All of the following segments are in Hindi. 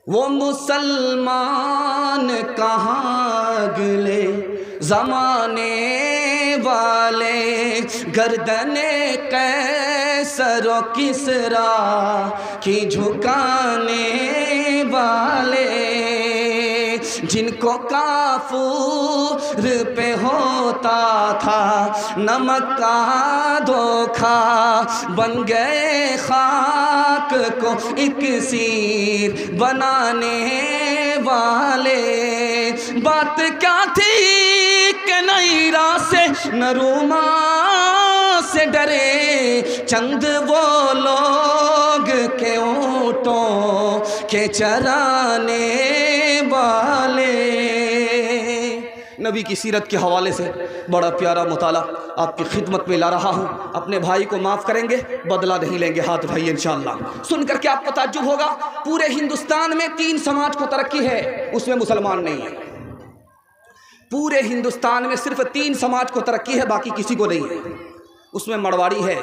वो मुसलमान कहाँ गिले ज़माने वाले, गर्दने कैसरो किसरा की झुकाने वाले, जिनको काफूर पे होता था नमक का धोखा, बन गए खाक को इकसीर बनाने वाले। बात क्या थी कि नई राह से नरूमा से डरे, चंद वो लोग के ऊँटों के चराने वाले। नबी की सीरत के हवाले से बड़ा प्यारा मुताला आपकी खिदमत में ला रहा हूँ। अपने भाई को माफ़ करेंगे, बदला नहीं लेंगे हाथ भाई इंशाअल्लाह। सुन करके आपको ताज्जुब होगा, पूरे हिंदुस्तान में 3 समाज को तरक्की है, उसमें मुसलमान नहीं है। पूरे हिंदुस्तान में सिर्फ 3 समाज को तरक्की है, बाकी किसी को नहीं है। उसमें मरवाड़ी है,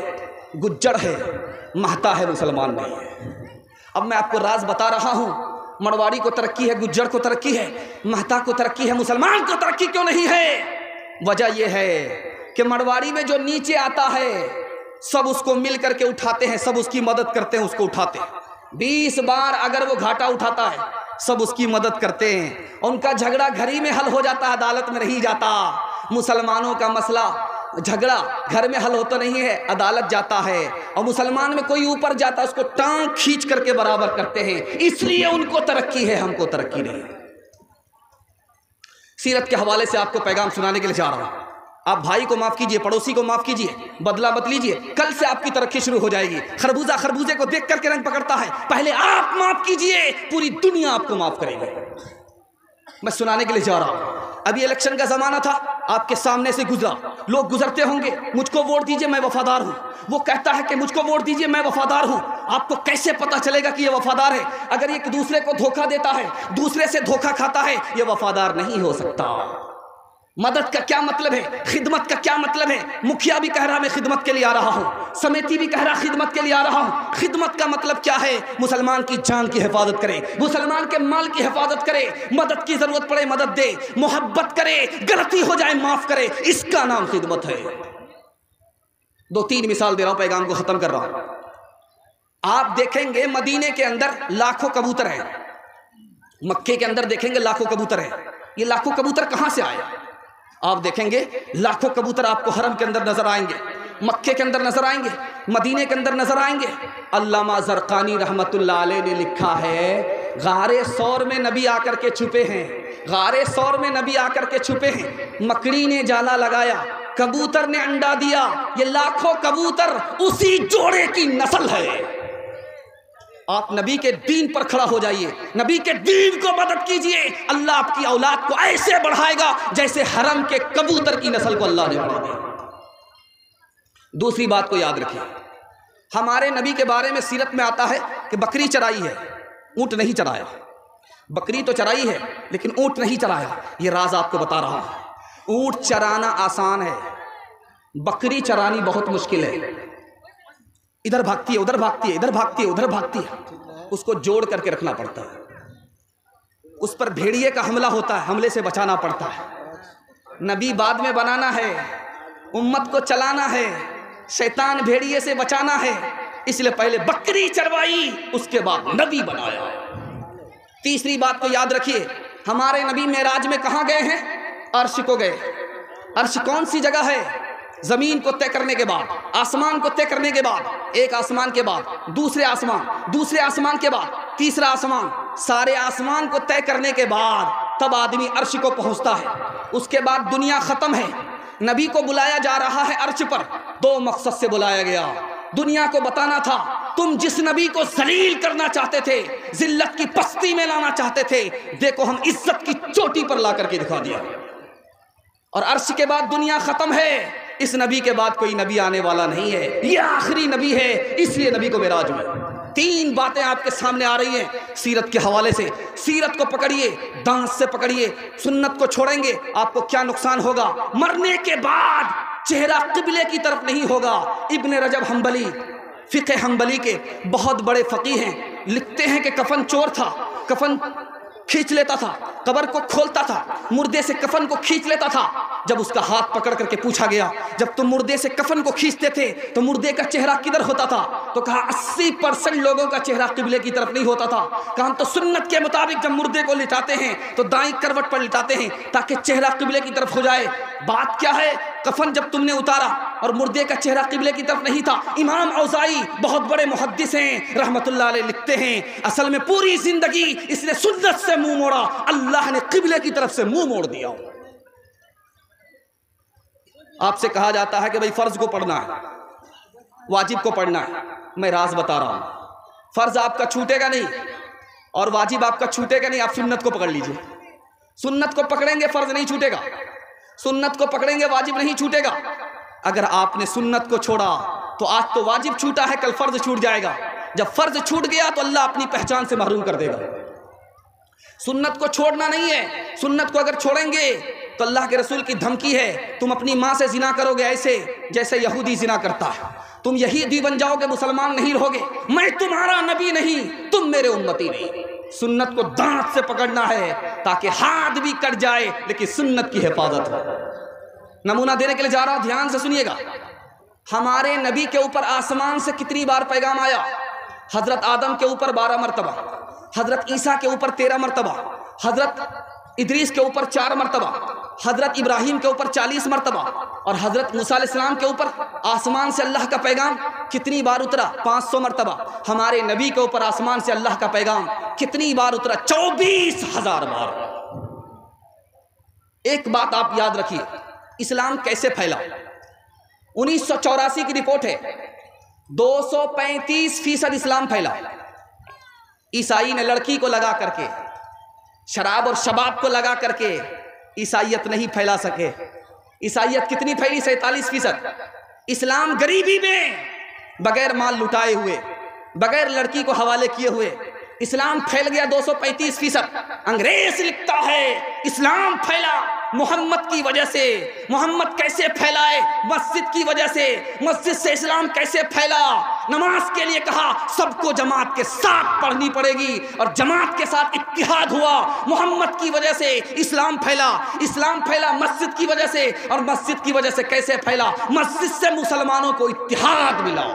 गुज्जर है, महता है, मुसलमान नहीं है। अब मैं आपको राज बता रहा हूँ, मरवाड़ी को तरक्की है, गुज्जर को तरक्की है, महता को तरक्की है, मुसलमान को तरक्की क्यों नहीं है? वजह यह है कि मरवाड़ी में जो नीचे आता है सब उसको मिल करके उठाते हैं, सब उसकी मदद करते हैं, उसको उठाते हैं। 20 बार अगर वो घाटा उठाता है सब उसकी मदद करते हैं। उनका झगड़ा घर ही में हल हो जाता है, अदालत में नहीं जाता। मुसलमानों का मसला झगड़ा घर में हल होता नहीं है, अदालत जाता है। और मुसलमान में कोई ऊपर जाता है उसको टांग खींच करके बराबर करते हैं, इसलिए उनको तरक्की है, हमको तरक्की नहीं। सीरत के हवाले से आपको पैगाम सुनाने के लिए जा रहा हूं। आप भाई को माफ कीजिए, पड़ोसी को माफ कीजिए, बदला मत लीजिए, कल से आपकी तरक्की शुरू हो जाएगी। खरबूजा खरबूजे को देख करके रंग पकड़ता है, पहले आप माफ कीजिए, पूरी दुनिया आपको माफ करेगी। मैं सुनाने के लिए जा रहा हूं। अभी इलेक्शन का जमाना था, आपके सामने से गुजरा, लोग गुजरते होंगे, मुझको वोट दीजिए मैं वफादार हूं। वो कहता है कि मुझको वोट दीजिए मैं वफादार हूं। आपको कैसे पता चलेगा कि ये वफादार है? अगर ये दूसरे को धोखा देता है, दूसरे से धोखा खाता है, ये वफादार नहीं हो सकता। मदद का क्या मतलब है, खिदमत का क्या मतलब है? मुखिया भी कह रहा मैं खिदमत के लिए आ रहा हूं, समिति भी कह रहा खिदमत के लिए आ रहा हूं। खिदमत का मतलब क्या है? मुसलमान की जान की हिफाजत करे, मुसलमान के माल की हिफाजत करे, मदद की जरूरत पड़े मदद दे, मोहब्बत करे, गलती हो जाए माफ करे, इसका नाम खिदमत है। 2-3 मिसाल दे रहा हूं, पैगाम को खत्म कर रहा हूं। आप देखेंगे मदीने के अंदर लाखों कबूतर हैं, मक्के के अंदर देखेंगे लाखों कबूतर हैं। ये लाखों कबूतर कहां से आए? आप देखेंगे लाखों कबूतर आपको हरम के अंदर नजर आएंगे, मक्के के अंदर नजर आएंगे, मदीने के अंदर नजर आएंगे। अल्लामा ज़रक़ानी रहमतुल्लाह अलैह ने लिखा है, गारे सौर में नबी आकर के छुपे हैं, गारे सौर में नबी आकर के छुपे हैं। मकड़ी ने जाला लगाया, कबूतर ने अंडा दिया, ये लाखों कबूतर उसी जोड़े की नस्ल है। आप नबी के दीन पर खड़ा हो जाइए, नबी के दीन को मदद कीजिए, अल्लाह आपकी औलाद को ऐसे बढ़ाएगा जैसे हरम के कबूतर की नस्ल को अल्लाह ने बढ़ाया। दूसरी बात को याद रखिए, हमारे नबी के बारे में सीरत में आता है कि बकरी चराई है, ऊंट नहीं चराया। बकरी तो चराई है लेकिन ऊंट नहीं चराया। ये राज आपको बता रहा हूं। ऊंट चराना आसान है, बकरी चरानी बहुत मुश्किल है। इधर भागती है, उधर भागती है, इधर भागती है, उधर भागती है, उसको जोड़ करके रखना पड़ता है। उस पर भेड़िए का हमला होता है, हमले से बचाना पड़ता है। नबी बाद में बनाना है, उम्मत को चलाना है, शैतान भेड़िए से बचाना है, इसलिए पहले बकरी चरवाई, उसके बाद नबी बनाया। तीसरी बात को याद रखिए, हमारे नबी मेराज में कहाँ गए हैं? अर्श को गए। अर्श कौन सी जगह है? जमीन को तय करने के बाद, आसमान को तय करने के बाद, एक आसमान के बाद दूसरे आसमान, दूसरे आसमान के बाद तीसरा आसमान, सारे आसमान को तय करने के बाद तब आदमी अर्श को पहुंचता है। उसके बाद दुनिया खत्म है, नबी को बुलाया जा रहा है अर्श पर। 2 मकसद से बुलाया गया। दुनिया को बताना था, तुम जिस नबी को जलील करना चाहते थे, जिल्लत की पस्ती में लाना चाहते थे, देखो हम इज्जत की चोटी पर ला करके दिखा दिया। और अर्श के बाद दुनिया खत्म है, इस नबी के बाद कोई नबी आने वाला नहीं है, ये आखिरी नबी है, इसलिए नबी को मेराज हुआ। 3 बातें आपके सामने आ रही हैं सीरत के हवाले से। सीरत को पकड़िए, दांत से पकड़िए, सुन्नत को छोड़ेंगे आपको क्या नुकसान होगा? मरने के बाद चेहरा किबले की तरफ नहीं होगा। इब्न रजब हम्बली, फिक़्ह हम्बली के बहुत बड़े फ़क़ीह हैं, लिखते हैं कि कफन चोर था, कफन खींच लेता था, कब्र को खोलता था, मुर्दे से कफन को खींच लेता था। जब उसका हाथ पकड़ करके पूछा गया, जब तुम मुर्दे से कफन को खींचते थे तो मुर्दे का चेहरा किधर होता था? तो कहा 80% लोगों का चेहरा किबले की तरफ नहीं होता था। कहा हम तो सुन्नत के मुताबिक जब मुर्दे को लिटाते हैं तो दाईं करवट पर लिटाते हैं ताकि चेहरा किबले की तरफ हो जाए। बात क्या है, कफन जब तुमने उतारा और मुर्दे का चेहरा किबले की तरफ नहीं था। इमाम औज़ाई बहुत बड़े मुहद्दिस हैं, रहमतुल्लाह अलैह, लिखते हैं असल में पूरी जिंदगी इसने सुन्नत से मुंह मोड़ा, अल्लाह ने किबले की तरफ से मुंह मोड़ दिया। आपसे कहा जाता है कि भाई फर्ज को पढ़ना है, वाजिब को पढ़ना है। मैं राज बता रहा हूं, फर्ज आपका छूटेगा नहीं और वाजिब आपका छूटेगा नहीं। आप सुन्नत को पकड़ लीजिए, सुन्नत को पकड़ेंगे फर्ज नहीं छूटेगा, सुन्नत को पकड़ेंगे वाजिब नहीं छूटेगा। अगर आपने सुन्नत को छोड़ा तो आज तो वाजिब छूटा है, कल फर्ज छूट जाएगा। जब फर्ज छूट गया तो अल्लाह अपनी पहचान से महरूम कर देगा। सुन्नत को छोड़ना नहीं है, सुन्नत को अगर छोड़ेंगे तो अल्लाह के रसूल की धमकी है, तुम अपनी माँ से जिना करोगे ऐसे जैसे यहूदी जिना करता है, तुम यहूदी बन जाओगे, मुसलमान नहीं रहोगे। मैं तुम्हारा नबी नहीं, तुम मेरे उम्मती नहीं। सुन्नत को दांत से पकड़ना है ताकि हाथ भी कट जाए लेकिन सुन्नत की हिफाजत हो। नमूना देने के लिए जा रहा हूं, ध्यान से सुनिएगा। हमारे नबी के ऊपर आसमान से कितनी बार पैगाम आया? हजरत आदम के ऊपर 12 मरतबा, हजरत ईसा के ऊपर 13 मरतबा, हजरत इदरीस के ऊपर 4 मरतबा, हजरत इब्राहिम के ऊपर 40 मरतबा और हजरत मूसा अलैहिस्सलाम के ऊपर आसमान से अल्लाह का पैगाम कितनी बार उतरा? 500 मरतबा। हमारे नबी के ऊपर आसमान से अल्लाह का पैगाम कितनी बार उतरा? 24,000 बार। एक बात आप याद रखिए, इस्लाम कैसे फैला? 1984 की रिपोर्ट है, 235% इस्लाम फैला। ईसाई ने लड़की को लगा करके, शराब और शबाब को लगा करके ईसाइयत नहीं फैला सके। ईसाइयत कितनी फैली? 47%। इस्लाम गरीबी में बगैर माल लुटाए हुए, बगैर लड़की को हवाले किए हुए इस्लाम फैल गया 235%। अंग्रेज लिखता है इस्लाम फैला मोहम्मद की वजह से। मोहम्मद कैसे फैलाए? मस्जिद की वजह से। मस्जिद से इस्लाम कैसे फैला? नमाज के लिए कहा सबको जमात के साथ पढ़नी पड़ेगी और जमात के साथ इत्तिहाद हुआ। मोहम्मद की वजह से इस्लाम फैला। इस्लाम फैला मस्जिद की वजह से, और मस्जिद की वजह से कैसे फैला? मस्जिद से मुसलमानों को इत्तिहाद मिला।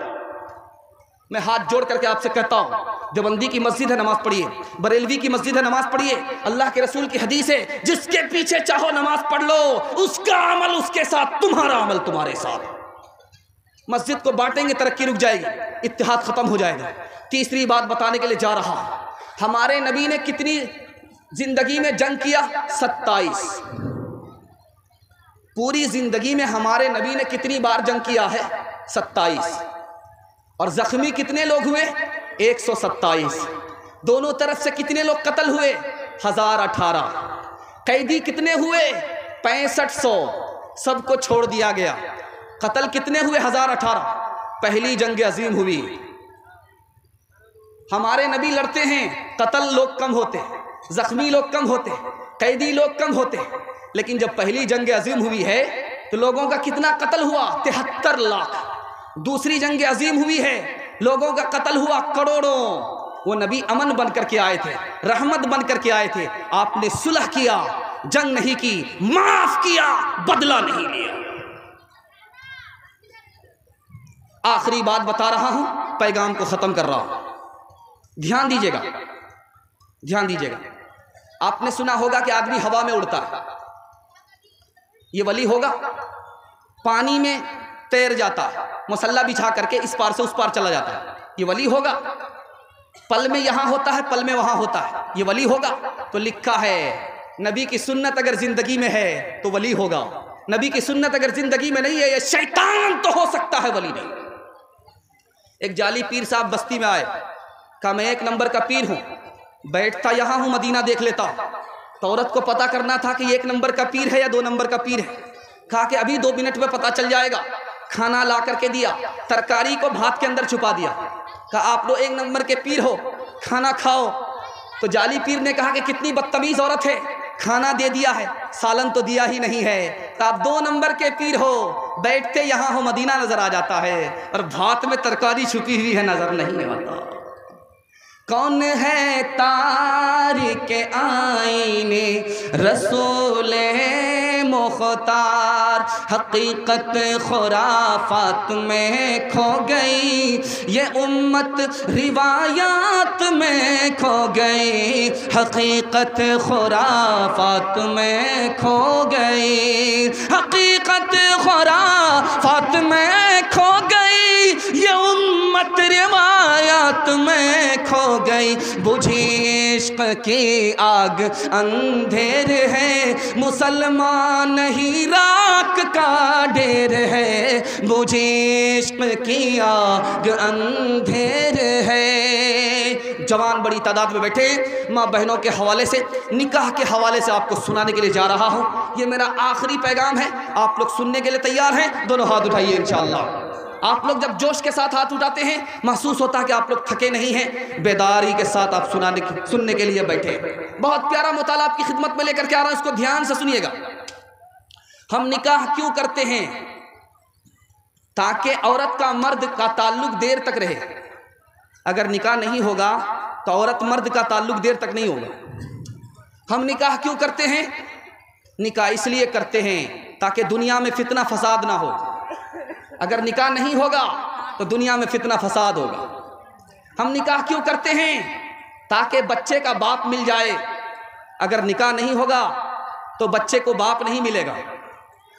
मैं हाथ जोड़ करके आपसे कहता हूं, देवबंदी की मस्जिद है नमाज पढ़िए, बरेलवी की मस्जिद है नमाज पढ़िए। अल्लाह के रसूल की हदीस है, जिसके पीछे चाहो नमाज पढ़ लो, उसका अमल उसके साथ, तुम्हारा अमल तुम्हारे साथ। मस्जिद को बांटेंगे तरक्की रुक जाएगी, इत्तिहाद खत्म हो जाएगा। तीसरी बात बताने के लिए जा रहा हूं, हमारे नबी ने कितनी जिंदगी में जंग किया? 27। पूरी जिंदगी में हमारे नबी ने कितनी बार जंग किया है? 27। और जख्मी कितने लोग हुए? 127। दोनों तरफ से कितने लोग कत्ल हुए? 1018। कैदी कितने हुए? 6500। सबको छोड़ दिया गया। कत्ल कितने हुए? 1018। पहली जंग अजीम हुई। हमारे नबी लड़ते हैं, कत्ल लोग कम होते, जख्मी लोग कम होते, कैदी लोग कम होते, लेकिन जब पहली जंग अजीम हुई है तो लोगों का कितना कत्ल हुआ? 73 लाख। दूसरी जंग अजीम हुई है, लोगों का कत्ल हुआ करोड़ों। वो नबी अमन बन करके आए थे, रहमत बन करके आए थे। आपने सुलह किया, जंग नहीं की, माफ किया, बदला नहीं लिया। आखिरी बात बता रहा हूं, पैगाम को खत्म कर रहा हूं, ध्यान दीजिएगा, ध्यान दीजिएगा। आपने सुना होगा कि आदमी हवा में उड़ता है, ये वली होगा। पानी में तैर जाता है, मसल्ला बिछा करके इस पार से उस पार चला जाता है, ये वली होगा। पल में यहां होता है, पल में वहां होता है, ये वली होगा। तो लिखा है नबी की सुन्नत अगर जिंदगी में है तो वली होगा, नबी की सुन्नत अगर जिंदगी में नहीं है, ये शैतान तो हो सकता है, वली नहीं। एक जाली पीर साहब बस्ती में आए, कहा मैं 1 नंबर का पीर हूं, बैठता यहां हूं, मदीना देख लेता हूं। तो औरत को पता करना था कि 1 नंबर का पीर है या 2 नंबर का पीर है। कहा कि अभी 2 मिनट में पता चल जाएगा। खाना ला करके दिया, तरकारी को भात के अंदर छुपा दिया। कहा आप लोग 1 नंबर के पीर हो, खाना खाओ। तो जाली पीर ने कहा कि कितनी बदतमीज औरत है, खाना दे दिया है, सालन तो दिया ही नहीं है। तो आप 2 नंबर के पीर हो, बैठते यहाँ हो, मदीना नजर आ जाता है, और भात में तरकारी छुपी हुई है, नजर नहीं आता। कौन है तारिके आईने रसूल मुख्तार, हकीकत खुराफात में खो गई, ये उम्मत रिवायात में खो गई, हकीकत खुराफात में खो गई, हकीकत खुराफात में खो गई, ये उम्मत रिवायात में खो गई। बुझी इश्क की आग अंधेर है, मुसलमान नहीं राख का ढेर है, बुझी इश्क की आग अंधेर है। जवान बड़ी तादाद में बैठे, माँ बहनों के हवाले से, निकाह के हवाले से आपको सुनाने के लिए जा रहा हूँ। ये मेरा आखिरी पैगाम है, आप लोग सुनने के लिए तैयार हैं? दोनों हाथ उठाइए इंशाअल्लाह। आप लोग जब जोश के साथ हाथ उठाते हैं, महसूस होता है कि आप लोग थके नहीं हैं, बेदारी के साथ आप सुनने के लिए बैठे। बहुत प्यारा मुताला आपकी खिदमत में लेकर के आ रहा हूं, इसको ध्यान से सुनिएगा। हम निकाह क्यों करते हैं? ताकि औरत का मर्द का ताल्लुक देर तक रहे। अगर निकाह नहीं होगा तो औरत मर्द का ताल्लुक देर तक नहीं होगा। हम निकाह क्यों करते हैं? निकाह इसलिए करते हैं ताकि दुनिया में फितना फसाद ना हो। अगर निकाह नहीं होगा तो दुनिया में फितना फसाद होगा। हम निकाह क्यों करते हैं? ताकि बच्चे का बाप मिल जाए। अगर निकाह नहीं होगा तो बच्चे को बाप नहीं मिलेगा।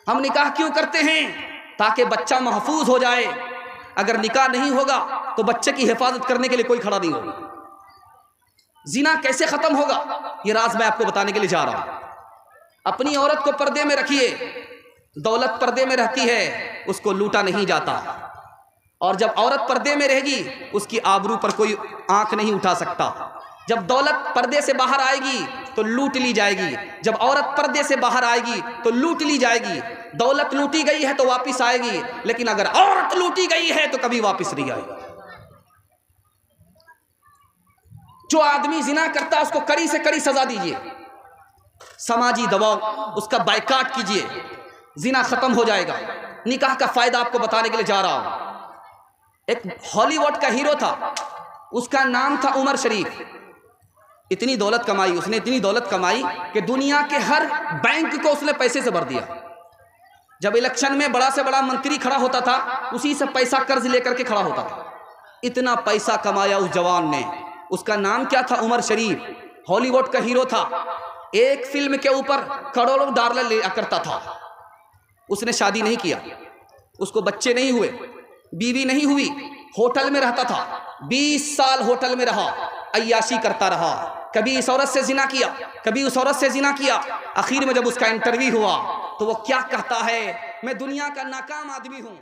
हम निकाह क्यों करते हैं? ताकि बच्चा महफूज हो जाए। अगर निकाह नहीं होगा तो बच्चे की हिफाजत करने के लिए कोई खड़ा नहीं होगा। जिना कैसे खत्म होगा, ये राज मैं आपको बताने के लिए जा रहा हूं। अपनी औरत को पर्दे में रखिए। दौलत पर्दे में रहती है, उसको लूटा नहीं जाता। और जब औरत पर्दे में रहेगी, उसकी आबरू पर कोई आंख नहीं उठा सकता। जब दौलत पर्दे से बाहर आएगी तो लूट ली जाएगी। जब औरत पर्दे से बाहर आएगी तो लूट ली जाएगी। दौलत लूटी गई है तो वापस आएगी, लेकिन अगर औरत लूटी गई है तो कभी वापस नहीं आएगी। जो आदमी जिना करता है उसको कड़ी से कड़ी सजा दीजिए। समाजी दबाव, उसका बायकाट कीजिए, जिना खत्म हो जाएगा। निकाह का फायदा आपको बताने के लिए जा रहा हूं। एक हॉलीवुड का हीरो था, उसका नाम था उमर शरीफ। इतनी दौलत कमाई उसने, इतनी दौलत कमाई कि दुनिया के हर बैंक को उसने पैसे से भर दिया। जब इलेक्शन में बड़ा से बड़ा मंत्री खड़ा होता था, उसी से पैसा कर्ज लेकर के खड़ा होता था। इतना पैसा कमाया उस जवान ने। उसका नाम क्या था? उमर शरीफ। हॉलीवुड का हीरो था। एक फिल्म के ऊपर करोड़ों डॉलर लिया करता था। उसने शादी नहीं किया, उसको बच्चे नहीं हुए, बीवी नहीं हुई, होटल में रहता था। 20 साल होटल में रहा, अय्याशी करता रहा। कभी इस औरत से जिना किया, कभी उस औरत से जिना किया। आखिर में जब उसका इंटरव्यू हुआ तो वो क्या कहता है? मैं दुनिया का नाकाम आदमी हूं।